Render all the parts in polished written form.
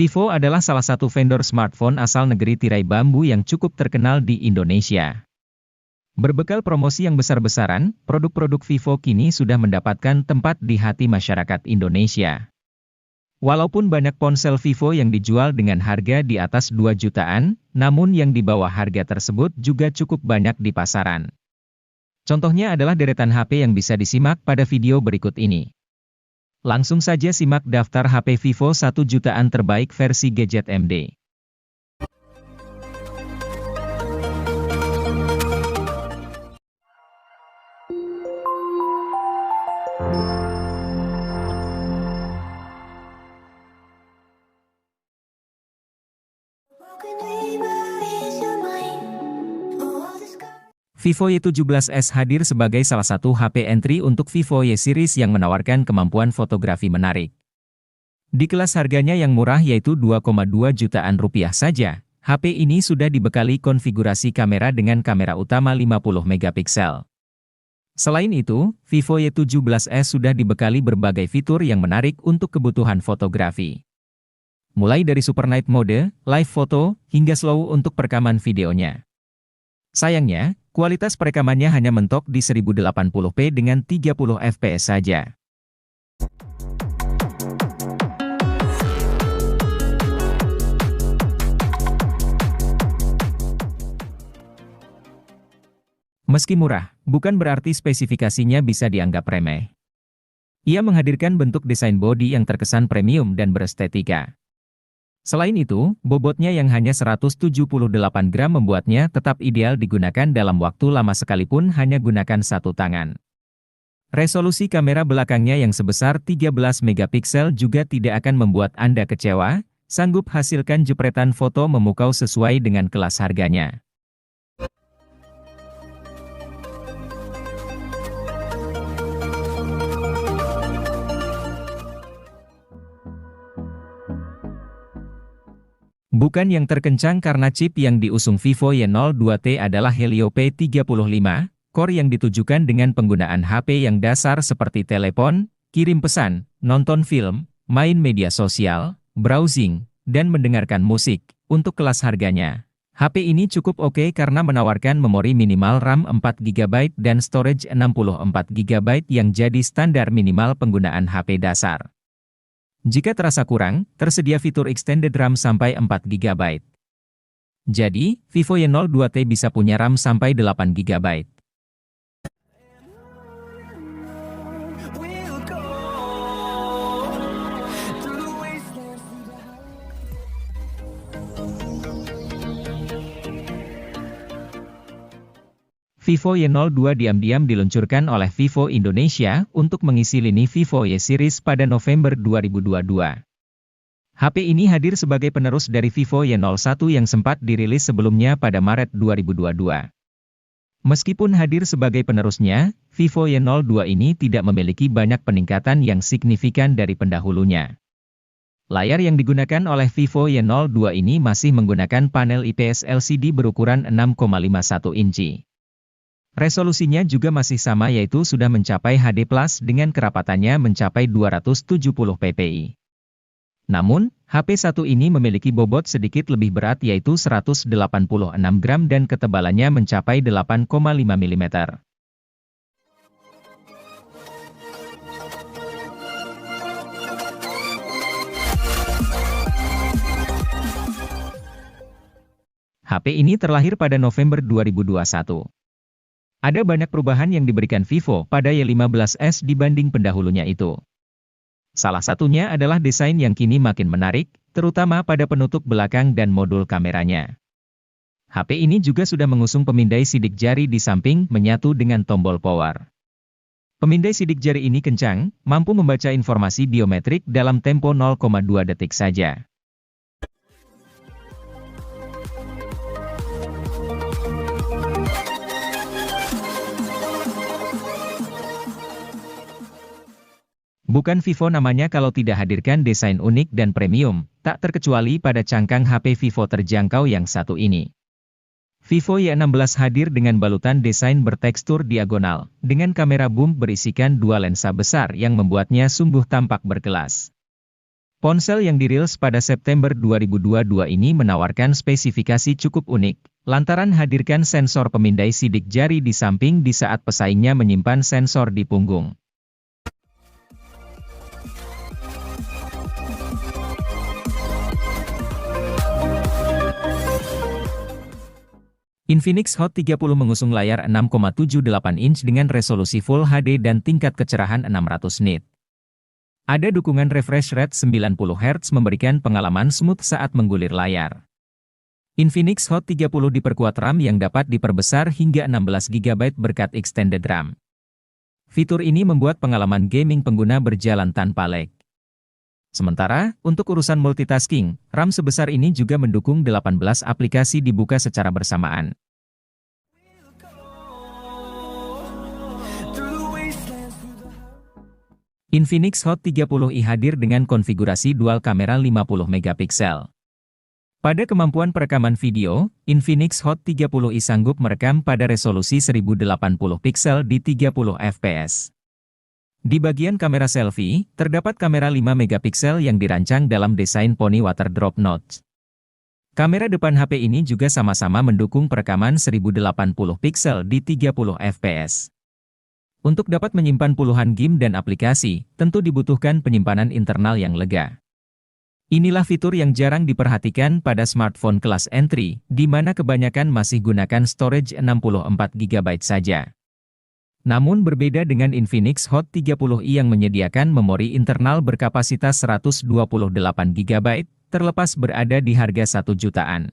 Vivo adalah salah satu vendor smartphone asal negeri tirai bambu yang cukup terkenal di Indonesia. Berbekal promosi yang besar-besaran, produk-produk Vivo kini sudah mendapatkan tempat di hati masyarakat Indonesia. Walaupun banyak ponsel Vivo yang dijual dengan harga di atas 2 jutaan, namun yang di bawah harga tersebut juga cukup banyak di pasaran. Contohnya adalah deretan HP yang bisa disimak pada video berikut ini. Langsung saja simak daftar HP Vivo 1 jutaan terbaik versi Gadget MD. Vivo Y17s hadir sebagai salah satu HP entry untuk Vivo Y series yang menawarkan kemampuan fotografi menarik. Di kelas harganya yang murah yaitu 2,2 jutaan rupiah saja, HP ini sudah dibekali konfigurasi kamera dengan kamera utama 50 megapiksel. Selain itu, Vivo Y17s sudah dibekali berbagai fitur yang menarik untuk kebutuhan fotografi. Mulai dari Super Night Mode, Live Photo, hingga Slow untuk perekaman videonya. Sayangnya, kualitas perekamannya hanya mentok di 1080p dengan 30 fps saja. Meski murah, bukan berarti spesifikasinya bisa dianggap remeh. Ia menghadirkan bentuk desain bodi yang terkesan premium dan berestetika. Selain itu, bobotnya yang hanya 178 gram membuatnya tetap ideal digunakan dalam waktu lama sekalipun hanya gunakan satu tangan. Resolusi kamera belakangnya yang sebesar 13 megapiksel juga tidak akan membuat Anda kecewa, sanggup hasilkan jepretan foto memukau sesuai dengan kelas harganya. Bukan yang terkencang karena chip yang diusung Vivo Y02T adalah Helio P35, core yang ditujukan dengan penggunaan HP yang dasar seperti telepon, kirim pesan, nonton film, main media sosial, browsing, dan mendengarkan musik. Untuk kelas harganya, HP ini cukup oke karena menawarkan memori minimal RAM 4GB dan storage 64GB yang jadi standar minimal penggunaan HP dasar. Jika terasa kurang, tersedia fitur extended RAM sampai 4GB. Jadi, Vivo Y02T bisa punya RAM sampai 8GB. Vivo Y02 diam-diam diluncurkan oleh Vivo Indonesia untuk mengisi lini Vivo Y series pada November 2022. HP ini hadir sebagai penerus dari Vivo Y01 yang sempat dirilis sebelumnya pada Maret 2022. Meskipun hadir sebagai penerusnya, Vivo Y02 ini tidak memiliki banyak peningkatan yang signifikan dari pendahulunya. Layar yang digunakan oleh Vivo Y02 ini masih menggunakan panel IPS LCD berukuran 6,51 inci. Resolusinya juga masih sama yaitu sudah mencapai HD+ dengan kerapatannya mencapai 270 ppi. Namun, HP1 ini memiliki bobot sedikit lebih berat yaitu 186 gram dan ketebalannya mencapai 8,5 mm. HP ini terlahir pada November 2021. Ada banyak perubahan yang diberikan Vivo pada Y15s dibanding pendahulunya itu. Salah satunya adalah desain yang kini makin menarik, terutama pada penutup belakang dan modul kameranya. HP ini juga sudah mengusung pemindai sidik jari di samping menyatu dengan tombol power. Pemindai sidik jari ini kencang, mampu membaca informasi biometrik dalam tempo 0,2 detik saja. Bukan Vivo namanya kalau tidak hadirkan desain unik dan premium, tak terkecuali pada cangkang HP Vivo terjangkau yang satu ini. Vivo Y16 hadir dengan balutan desain bertekstur diagonal, dengan kamera boom berisikan dua lensa besar yang membuatnya sungguh tampak berkelas. Ponsel yang dirilis pada September 2022 ini menawarkan spesifikasi cukup unik, lantaran hadirkan sensor pemindai sidik jari di samping di saat pesaingnya menyimpan sensor di punggung. Infinix Hot 30 mengusung layar 6,78 inch dengan resolusi Full HD dan tingkat kecerahan 600 nit. Ada dukungan refresh rate 90 Hz memberikan pengalaman smooth saat menggulir layar. Infinix Hot 30 diperkuat RAM yang dapat diperbesar hingga 16 GB berkat extended RAM. Fitur ini membuat pengalaman gaming pengguna berjalan tanpa lag. Sementara, untuk urusan multitasking, RAM sebesar ini juga mendukung 18 aplikasi dibuka secara bersamaan. Infinix Hot 30i hadir dengan konfigurasi dual kamera 50 megapiksel. Pada kemampuan perekaman video, Infinix Hot 30i sanggup merekam pada resolusi 1080 piksel di 30 fps. Di bagian kamera selfie, terdapat kamera 5 megapiksel yang dirancang dalam desain Pony Water Drop Notch. Kamera depan HP ini juga sama-sama mendukung perekaman 1080 piksel di 30 fps. Untuk dapat menyimpan puluhan game dan aplikasi, tentu dibutuhkan penyimpanan internal yang lega. Inilah fitur yang jarang diperhatikan pada smartphone kelas entry, di mana kebanyakan masih gunakan storage 64 GB saja. Namun berbeda dengan Infinix Hot 30i yang menyediakan memori internal berkapasitas 128 GB, terlepas berada di harga 1 jutaan.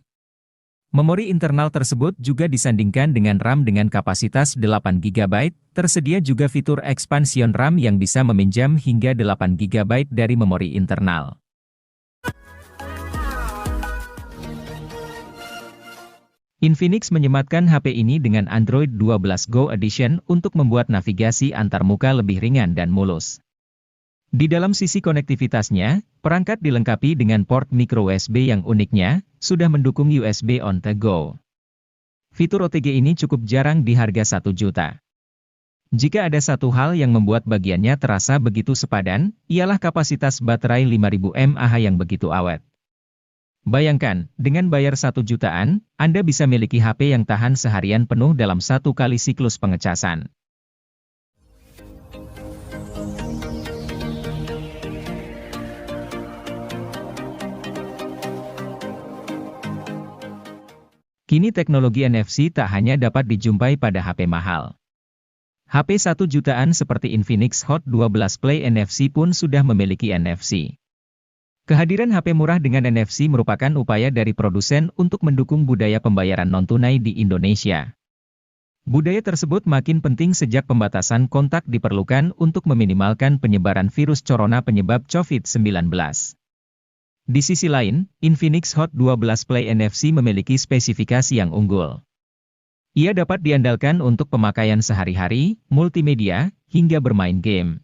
Memori internal tersebut juga disandingkan dengan RAM dengan kapasitas 8 GB, tersedia juga fitur expansion RAM yang bisa meminjam hingga 8 GB dari memori internal. Infinix menyematkan HP ini dengan Android 12 Go Edition untuk membuat navigasi antar muka lebih ringan dan mulus. Di dalam sisi konektivitasnya, perangkat dilengkapi dengan port micro USB yang uniknya, sudah mendukung USB on the go. Fitur OTG ini cukup jarang di harga 1 juta. Jika ada satu hal yang membuat bagiannya terasa begitu sepadan, ialah kapasitas baterai 5000 mAh yang begitu awet. Bayangkan, dengan bayar 1 jutaan, Anda bisa miliki HP yang tahan seharian penuh dalam 1 kali siklus pengecasan. Kini teknologi NFC tak hanya dapat dijumpai pada HP mahal. HP 1 jutaan seperti Infinix Hot 12 Play NFC pun sudah memiliki NFC. Kehadiran HP murah dengan NFC merupakan upaya dari produsen untuk mendukung budaya pembayaran non-tunai di Indonesia. Budaya tersebut makin penting sejak pembatasan kontak diperlukan untuk meminimalkan penyebaran virus corona penyebab COVID-19. Di sisi lain, Infinix Hot 12 Play NFC memiliki spesifikasi yang unggul. Ia dapat diandalkan untuk pemakaian sehari-hari, multimedia, hingga bermain game.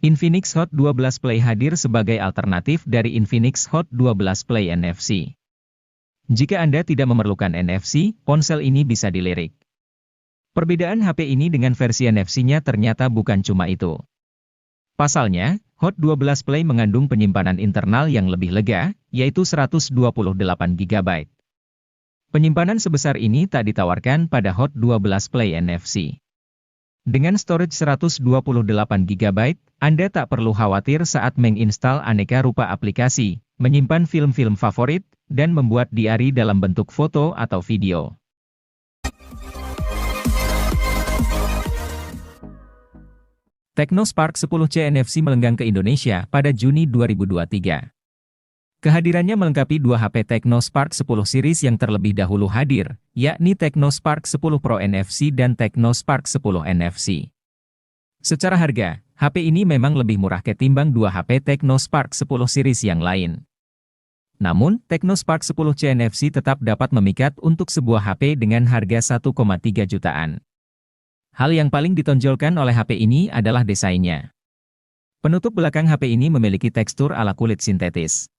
Infinix Hot 12 Play hadir sebagai alternatif dari Infinix Hot 12 Play NFC. Jika Anda tidak memerlukan NFC, ponsel ini bisa dilirik. Perbedaan HP ini dengan versi NFC-nya ternyata bukan cuma itu. Pasalnya, Hot 12 Play mengandung penyimpanan internal yang lebih lega, yaitu 128 GB. Penyimpanan sebesar ini tak ditawarkan pada Hot 12 Play NFC. Dengan storage 128 GB, Anda tak perlu khawatir saat menginstal aneka rupa aplikasi, menyimpan film-film favorit, dan membuat diari dalam bentuk foto atau video. Tecno Spark 10C NFC melenggang ke Indonesia pada Juni 2023. Kehadirannya melengkapi dua HP Tecno Spark 10 series yang terlebih dahulu hadir, yakni Tecno Spark 10 Pro NFC dan Tecno Spark 10 NFC. Secara harga, HP ini memang lebih murah ketimbang dua HP Tecno Spark 10 series yang lain. Namun, Tecno Spark 10C NFC tetap dapat memikat untuk sebuah HP dengan harga 1,3 jutaan. Hal yang paling ditonjolkan oleh HP ini adalah desainnya. Penutup belakang HP ini memiliki tekstur ala kulit sintetis.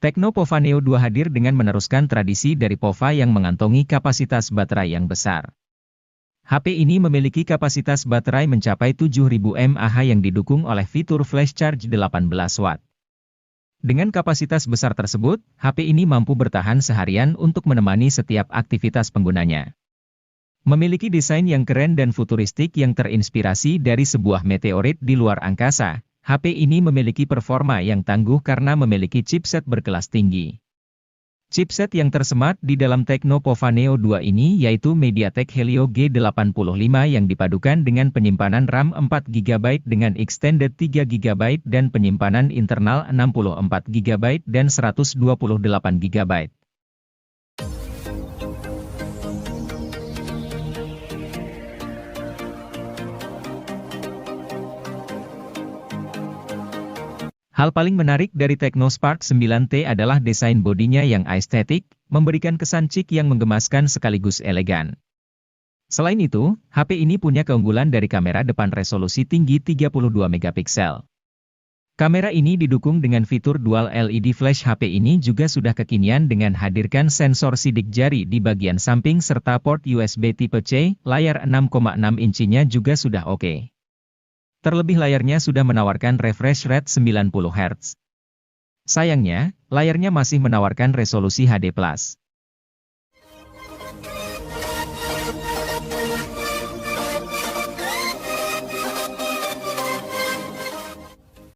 Tecno Pova Neo 2 hadir dengan meneruskan tradisi dari Pova yang mengantongi kapasitas baterai yang besar. HP ini memiliki kapasitas baterai mencapai 7000 mAh yang didukung oleh fitur flash charge 18 watt. Dengan kapasitas besar tersebut, HP ini mampu bertahan seharian untuk menemani setiap aktivitas penggunanya. Memiliki desain yang keren dan futuristik yang terinspirasi dari sebuah meteorit di luar angkasa, HP ini memiliki performa yang tangguh karena memiliki chipset berkelas tinggi. Chipset yang tersemat di dalam Tecno Pova Neo 2 ini yaitu MediaTek Helio G85 yang dipadukan dengan penyimpanan RAM 4GB dengan extended 3GB dan penyimpanan internal 64GB dan 128GB. Hal paling menarik dari Tecno Spark 9T adalah desain bodinya yang estetik, memberikan kesan chic yang menggemaskan sekaligus elegan. Selain itu, HP ini punya keunggulan dari kamera depan resolusi tinggi 32 megapiksel. Kamera ini didukung dengan fitur dual LED flash. HP ini juga sudah kekinian dengan hadirkan sensor sidik jari di bagian samping serta port USB tipe C, layar 6,6 inchinya juga sudah oke. Terlebih layarnya sudah menawarkan refresh rate 90 Hz. Sayangnya, layarnya masih menawarkan resolusi HD+.